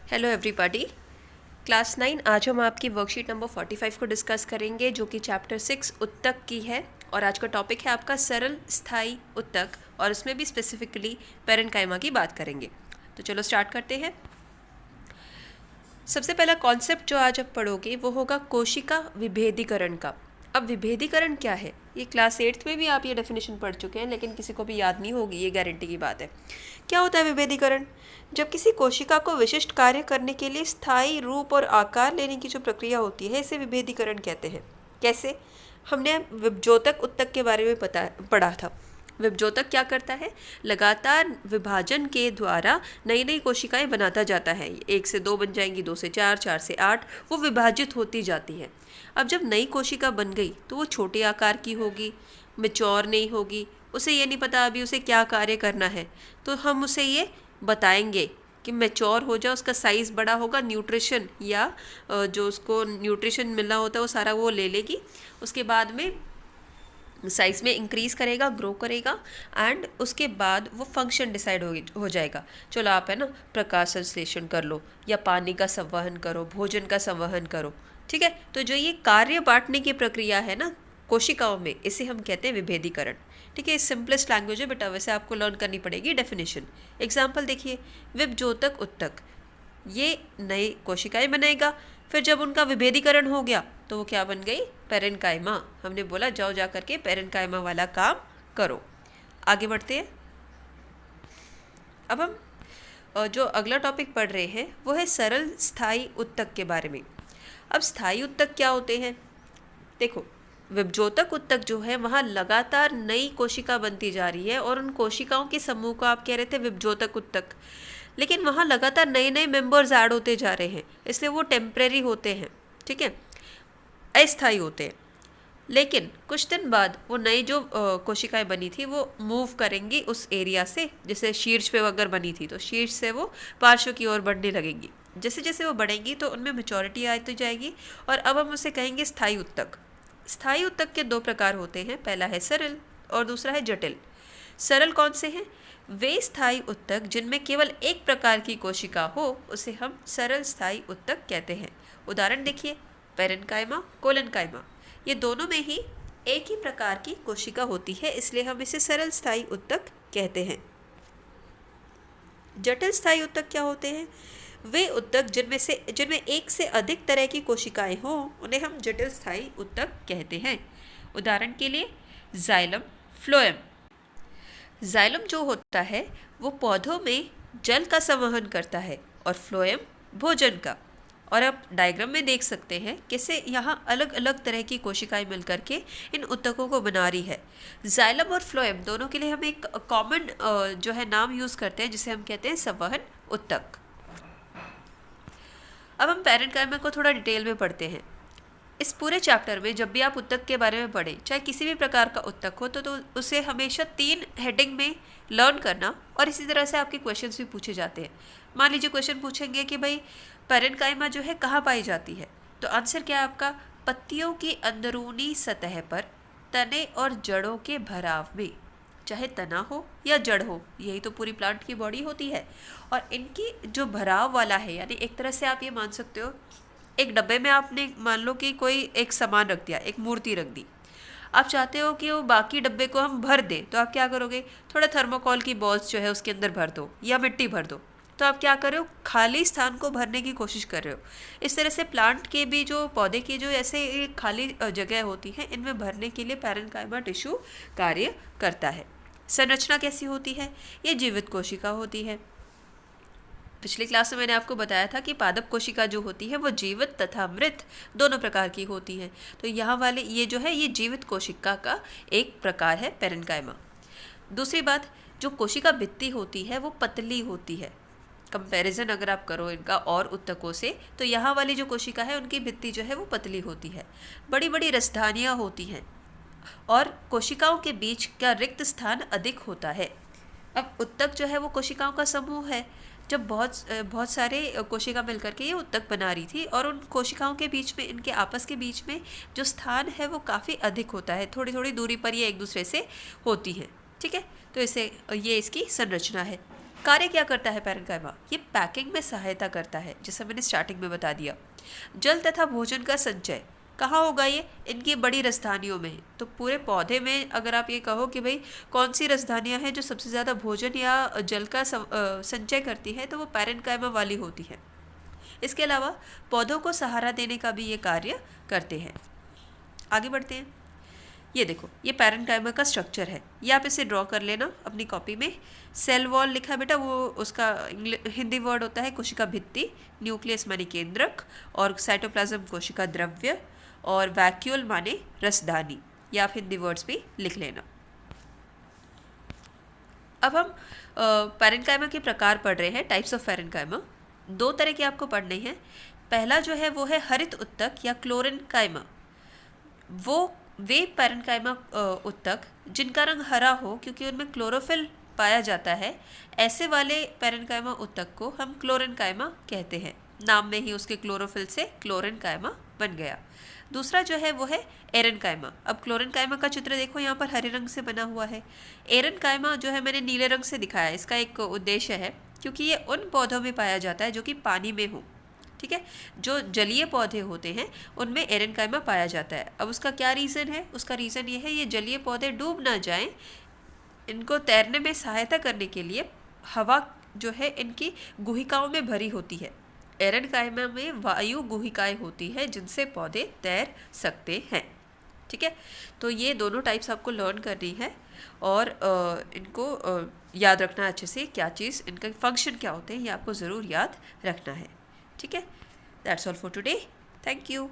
Hello everybody. Class 9 आज हम आपकी वर्कशीट नंबर 45 को डिस्कस करेंगे जो कि चैप्टर 6 उत्तक की है। और आज का टॉपिक है आपका सरल स्थाई उत्तक और उसमें भी स्पेसिफिकली पैरेन्काइमा की बात करेंगे। तो चलो स्टार्ट करते हैं। सबसे पहला कॉन्सेप्ट जो आज आप पढ़ोगे वो होगा कोशिका विभेदीकरण का। अब विभेदीकरण क्या है, ये क्लास 8th में भी आप ये डेफिनेशन पढ़ चुके हैं, लेकिन किसी को भी याद नहीं होगी, ये गारंटी की बात है। क्या होता है विभेदीकरण? जब किसी कोशिका को विशिष्ट कार्य करने के लिए स्थायी रूप और आकार लेने की जो प्रक्रिया होती है, इसे विभेदीकरण कहते हैं। कैसे? हमने विभजोतक उत्तक के बारे में पढ़ा था। विभजोतक क्या करता है? लगातार विभाजन के द्वारा नई नई कोशिकाएं बनाता जाता है। 1 से 2 बन जाएंगी, 2 से 4, 4 से 8, वो विभाजित होती जाती है। अब जब नई कोशिका बन गई तो वो छोटे आकार की होगी, मैच्योर नहीं होगी, उसे ये नहीं पता अभी उसे क्या कार्य करना है, तो हम उसे ये बताएंगे कि मैच्योर हो जाए, उसका साइज़ बड़ा होगा, न्यूट्रिशन या जो उसको न्यूट्रिशन मिलना होता है वो सारा वो ले लेगी, उसके बाद में साइज़ में इंक्रीज़ करेगा, ग्रो करेगा, एंड उसके बाद वो फंक्शन डिसाइड हो जाएगा। चलो आप है ना प्रकाश संश्लेषण कर लो या पानी का संवहन करो, भोजन का संवहन करो, ठीक है। तो जो ये कार्य बांटने की प्रक्रिया है ना कोशिकाओं में, इसे हम कहते हैं विभेदीकरण। ठीक है, सिंपलेस्ट लैंग्वेज है बेटा, वैसे आपको लर्न करनी पड़ेगी डेफिनेशन। एग्जाम्पल देखिए, विभजोतक उत्तक ये नई कोशिकाएं बनाएगा, फिर जब उनका विभेदीकरण हो गया तो वो क्या बन गई? पैरेन्काइमा। हमने बोला जाओ जा करके पैरेन्काइमा वाला काम करो। आगे बढ़ते हैं। अब हम जो अगला टॉपिक पढ़ रहे हैं वो है सरल स्थायी उत्तक के बारे में। अब स्थायी उत्तक क्या होते हैं? देखो, विभजोतक उत्तक जो है वहाँ लगातार नई कोशिका बनती जा रही है और उन कोशिकाओं के समूह को आप कह रहे थे विभजोतक उत्तक, लेकिन वहाँ लगातार नए नए मेंबर्स ऐड होते जा रहे हैं, इसलिए वो टेम्परेरी होते हैं, ठीक है, अस्थायी होते हैं। लेकिन कुछ दिन बाद वो नई जो कोशिकाएं बनी थी वो मूव करेंगी उस एरिया से, जैसे शीर्ष पे अगर बनी थी तो शीर्ष से वो पार्श्व की ओर बढ़ने लगेंगी। जैसे जैसे वो बढ़ेंगी तो उनमें मैच्योरिटी आती जाएगी और अब हम उसे कहेंगे स्थायी उत्तक। स्थायी उत्तक के 2 प्रकार होते हैं, पहला है सरल और दूसरा है जटिल। सरल कौन से हैं? वे स्थायी उत्तक जिनमें केवल एक प्रकार की कोशिका हो उसे हम सरल स्थायी उत्तक कहते हैं। उदाहरण देखिए, पैरेन्काइमा, कोलेनकाइमा, ये दोनों में ही एक ही प्रकार की कोशिका होती है, इसलिए हम इसे सरल स्थायी उत्तक कहते हैं। जटिल स्थायी उत्तक क्या होते हैं? वे उत्तक जिनमें एक से अधिक तरह की कोशिकाएं हों उन्हें हम जटिल स्थायी उत्तक कहते हैं। उदाहरण के लिए जाइलम, फ्लोएम। जाइलम जो होता है वो पौधों में जल का संवहन करता है और फ्लोएम भोजन का। और आप डायग्राम में देख सकते हैं कैसे यहाँ अलग अलग तरह की कोशिकाएं मिलकर के इन उत्तकों को बना रही है। जाइलम और फ्लोएम दोनों के लिए हम एक कॉमन जो है नाम यूज़ करते हैं जिसे हम कहते हैं संवहन उत्तक। अब हम पैरेन्काइमा को थोड़ा डिटेल में पढ़ते हैं। इस पूरे चैप्टर में जब भी आप उत्तक के बारे में पढ़ें, चाहे किसी भी प्रकार का उत्तक हो, तो उसे हमेशा 3 हेडिंग में लर्न करना, और इसी तरह से आपके क्वेश्चंस भी पूछे जाते हैं। मान लीजिए क्वेश्चन पूछेंगे कि भाई पैरेन्काइमा जो है कहाँ पाई जाती है, तो आंसर क्या है आपका? पत्तियों की अंदरूनी सतह पर तने और जड़ों के भराव में, चाहे तना हो या जड़ हो, यही तो पूरी प्लांट की बॉडी होती है। और इनकी जो भराव वाला है, यानी एक तरह से आप ये मान सकते हो, एक डब्बे में आपने मान लो कि कोई एक सामान रख दिया, एक मूर्ति रख दी, आप चाहते हो कि वो बाकी डब्बे को हम भर दें, तो आप क्या करोगे? थोड़ा थर्मोकोल की बॉल्स जो है उसके अंदर भर दो या मिट्टी भर दो, तो आप क्या कर रहे हो? खाली स्थान को भरने की कोशिश कर रहे हो। इस तरह से प्लांट के भी जो पौधे की जो ऐसे खाली जगह होती है, इनमें भरने के लिए पैरेन्काइमा टिश्यू कार्य करता है। संरचना कैसी होती है? ये जीवित कोशिका होती है। पिछली क्लास में मैंने आपको बताया था कि पादप कोशिका जो होती है वो जीवित तथा मृत दोनों प्रकार की होती है। तो यहाँ वाले ये जो है ये जीवित कोशिका का एक प्रकार है पैरेन्काइमा। दूसरी बात, जो कोशिका भित्ति होती है वो पतली होती है। कंपैरिजन अगर आप करो इनका और उत्तकों से, तो यहाँ वाली जो कोशिका है उनकी भित्ति जो है वो पतली होती है। बड़ी बड़ी रसधानियाँ होती हैं और कोशिकाओं के बीच का रिक्त स्थान अधिक होता है। अब उत्तक जो है वो कोशिकाओं का समूह है। जब बहुत सारे कोशिका मिलकर के ये उत्तक बना रही थी और उन कोशिकाओं के बीच में, इनके आपस के बीच में जो स्थान है वो काफ़ी अधिक होता है, थोड़ी थोड़ी दूरी पर ये एक दूसरे से होती हैं, ठीक है। तो ये इसकी संरचना है। कार्य क्या करता है पैरेन्काइमा? ये पैकिंग में सहायता करता है, जैसा मैंने स्टार्टिंग में बता दिया। जल तथा भोजन का संचय कहाँ होगा? ये इनकी बड़ी राजधानियों में। तो पूरे पौधे में अगर आप ये कहो कि भाई कौन सी राजधानियाँ हैं जो सबसे ज़्यादा भोजन या जल का संचय करती है, तो वो पैरेन्काइमा वाली होती है। इसके अलावा पौधों को सहारा देने का भी ये कार्य करते हैं। आगे बढ़ते हैं। ये देखो, ये पैरेन्काइमा का स्ट्रक्चर है, ये आप इसे ड्रॉ कर लेना अपनी कॉपी में। सेल वॉल लिखा है बेटा, वो उसका हिंदी वर्ड होता है कोशिका भित्ति, न्यूक्लियस माने केंद्रक, और साइटोप्लाज्म कोशिका द्रव्य, और वैक्यूल माने रसदानी। या आप हिंदी वर्ड्स भी लिख लेना। अब हम पैरेन्काइमा के प्रकार पढ़ रहे हैं, टाइप्स ऑफ पैरेन्काइमा। दो तरह के आपको पढ़ने हैं। पहला जो है वो है हरित उत्तक या क्लोरेन्काइमा। वे पैरेन्काइमा उत्तक जिनका रंग हरा हो, क्योंकि उनमें क्लोरोफिल पाया जाता है, ऐसे वाले पैरेन्काइमा उत्तक को हम क्लोरेन्काइमा कहते हैं। नाम में ही उसके क्लोरोफिल से क्लोरेन्काइमा बन गया। दूसरा जो है वो है एरेन्काइमा। अब क्लोरेन्काइमा का चित्र देखो, यहाँ पर हरे रंग से बना हुआ है। एरेन्काइमा जो है मैंने नीले रंग से दिखाया। इसका एक उद्देश्य है, क्योंकि ये उन पौधों में पाया जाता है जो कि पानी में हो। ठीक है, जो जलीय पौधे होते हैं उनमें एरेन्काइमा पाया जाता है। अब उसका क्या रीज़न है? उसका रीज़न ये है, ये जलीय पौधे डूब ना जाएं, इनको तैरने में सहायता करने के लिए हवा जो है इनकी गुहिकाओं में भरी होती है। एरेन्काइमा में वायु गुहिकाएं होती है जिनसे पौधे तैर सकते हैं। ठीक है, तो ये दोनों टाइप्स आपको लर्न करनी है, और इनको याद रखना अच्छे से, क्या चीज़, इनका फंक्शन क्या होते हैं, ये आपको ज़रूर याद रखना है। ठीक है, that's all for today. Thank you.